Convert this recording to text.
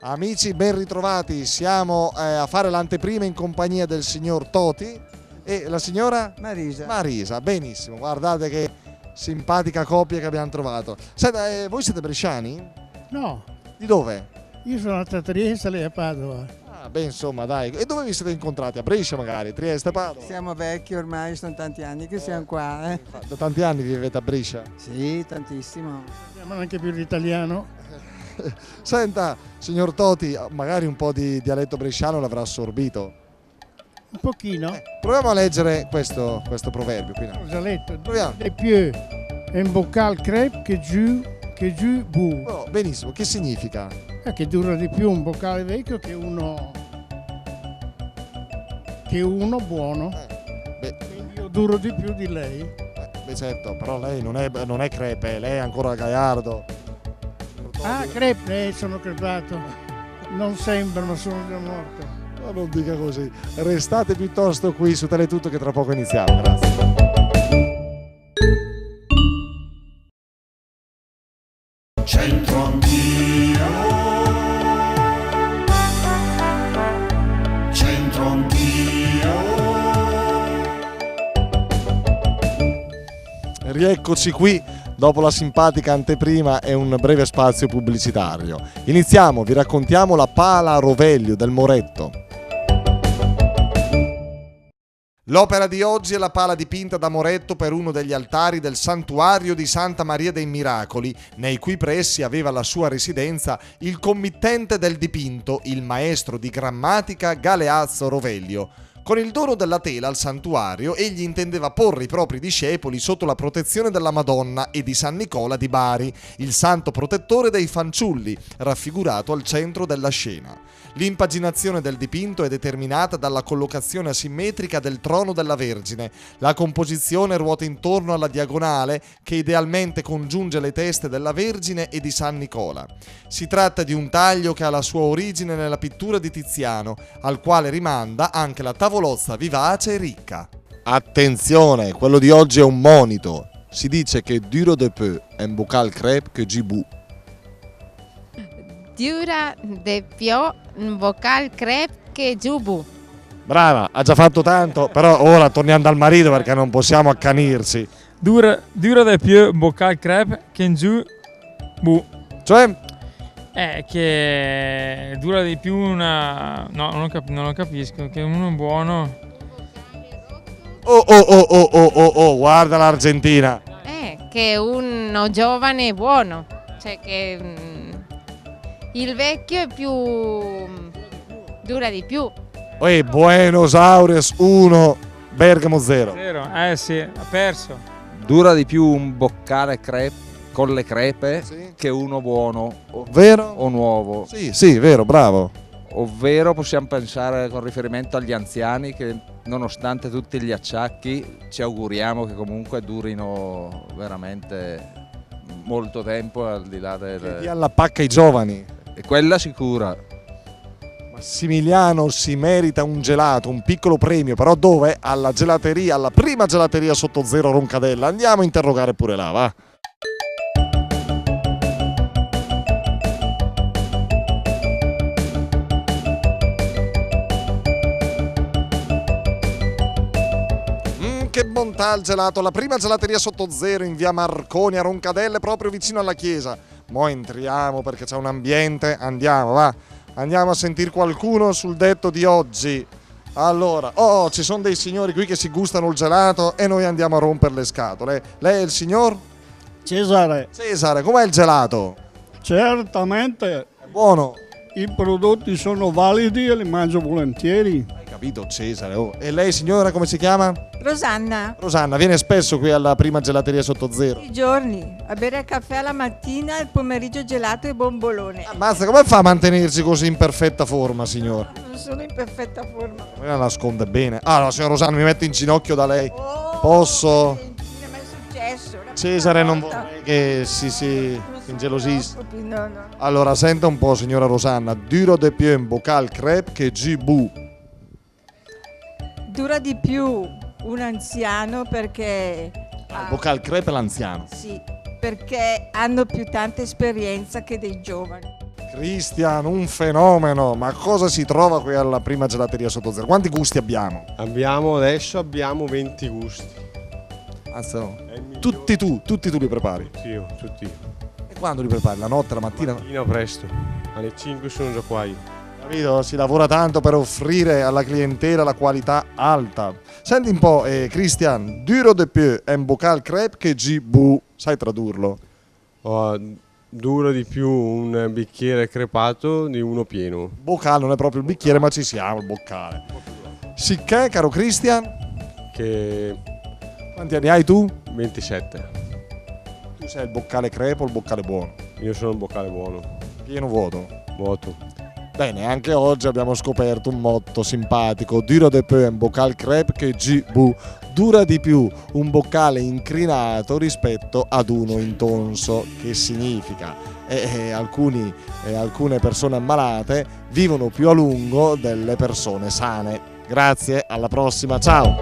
Amici, ben ritrovati. Siamo a fare l'anteprima in compagnia del signor Toti e la signora Marisa. Marisa. Benissimo, guardate che simpatica coppia che abbiamo trovato. Senta, voi siete bresciani? No, Di dove? io sono a Trieste, lei a Padova. Ah, beh, insomma, dai. E dove vi siete incontrati? A Brescia magari? Trieste, Padova? Siamo vecchi ormai, sono tanti anni che siamo qua. Eh. Da tanti anni vivete a Brescia? Sì, tantissimo. Parliamo anche più l'italiano. Senta, signor Toti, magari un po' di dialetto bresciano l'avrà assorbito. Un pochino. Proviamo a leggere questo proverbio qui. Ho già letto. Proviamo. Des pieux, un bocal crêpe che giù bu. Oh, benissimo, che significa? Che dura di più un boccale vecchio che uno buono. Beh, Quindi io duro di più di lei. beh, certo, però lei non è crepe, lei è ancora Gaiardo. Ah, crepe, sono crepato. Non sembrano, sono già morto. Ma non dica così. Restate piuttosto qui su Teletutto che tra poco iniziamo. Grazie. C'entro anch'io, c'entro anch'io. Rieccoci qui dopo la simpatica anteprima e un breve spazio pubblicitario. Iniziamo, vi raccontiamo la pala a Roveglio del Moretto. L'opera di oggi è la pala dipinta da Moretto per uno degli altari del santuario di Santa Maria dei Miracoli, nei cui pressi aveva la sua residenza il committente del dipinto, il maestro di grammatica Galeazzo Roveglio. Con il dono della tela al santuario egli intendeva porre i propri discepoli sotto la protezione della Madonna e di San Nicola di Bari, il santo protettore dei fanciulli, raffigurato al centro della scena. L'impaginazione del dipinto è determinata dalla collocazione asimmetrica del trono della Vergine. La composizione ruota intorno alla diagonale che idealmente congiunge le teste della Vergine e di San Nicola. Si tratta di un taglio che ha la sua origine nella pittura di Tiziano, al quale rimanda anche la tavolozza vivace e ricca. Attenzione, quello di oggi è un monito. Si dice che duro de peu è un bocal crêpe que gibu. Dura de pio un bocal crêpe che giubu. Brava, ha già fatto tanto, però ora torniamo dal marito perché non possiamo accanirci. Dura de più un bocal crêpe che giù bu. Cioè? Che dura di più una... No, non lo capisco, che uno buono... Oh, guarda l'Argentina. Che uno giovane è buono. Cioè che il vecchio è più... dura di più. Buenos Aires 1, Bergamo 0. Zero, sì, ha perso. Dura di più un boccale crepe con le crepe Sì. che uno buono Vero? o nuovo. Sì, vero, bravo. Ovvero possiamo pensare con riferimento agli anziani che nonostante tutti gli acciacchi ci auguriamo che comunque durino veramente molto tempo al di là Che dia del... alla pacca ai giovani. E quella sicura. Massimiliano si merita un gelato, un piccolo premio, però dove? Alla gelateria, alla prima gelateria sotto zero Roncadella. Andiamo a interrogare pure là, va. Che bontà il gelato, la prima gelateria sotto zero in via Marconi a Roncadelle, proprio vicino alla chiesa. Mo' entriamo perché c'è un ambiente, andiamo, va. Andiamo a sentire qualcuno sul detto di oggi. Allora, ci sono dei signori qui che si gustano il gelato e noi andiamo a rompere le scatole. Lei è il signor? Cesare, Cesare, com'è il gelato? certamente È buono? i prodotti sono validi e li mangio volentieri. Hai capito Cesare? Oh. E lei signora come si chiama? Rosanna, Rosanna, viene spesso qui alla prima gelateria sotto zero. tutti i giorni a bere caffè la mattina, il pomeriggio gelato e bombolone. Ammazza, come fa a mantenersi così in perfetta forma, signora? Non sono in perfetta forma. Me la nasconde bene. Allora, signora Rosanna, mi metto in ginocchio da lei. Oh, Posso? che mi è successo? La Cesare prima non volta. vorrei che si Non si ingelosisse. preoccupi, no. Allora, senta un po', signora Rosanna. Duro de più un bocal crêpe che gibu. Dura di più un anziano perché... Il bocal crêpe è l'anziano. Sì, perché hanno più tanta esperienza che dei giovani. Cristian, un fenomeno, ma cosa si trova qui alla prima gelateria sotto zero? Quanti gusti abbiamo? Adesso abbiamo 20 gusti. Tutti tu li prepari? Sì, tutti. E quando li prepari? La notte, la mattina? Mattina presto, alle 5 sono già qua io. Capito? Si lavora tanto per offrire alla clientela la qualità alta. Senti un po', Cristian, duro de più un bocal crepe che GB, sai tradurlo? Dura di più un bicchiere crepato di uno pieno. Bocal non è proprio il bicchiere, ma ci siamo, il boccale. Sicché, caro Cristian? Che Quanti anni hai tu? 27. Tu sei il boccale crepe o il boccale buono? Io sono un boccale buono. Pieno vuoto. Vuoto. Bene, anche oggi abbiamo scoperto un motto simpatico. Dura de più un bocal crepe che GB. Dura di più un boccale incrinato rispetto ad uno intonso. Che significa? Alcune persone ammalate vivono più a lungo delle persone sane. Grazie, alla prossima, ciao!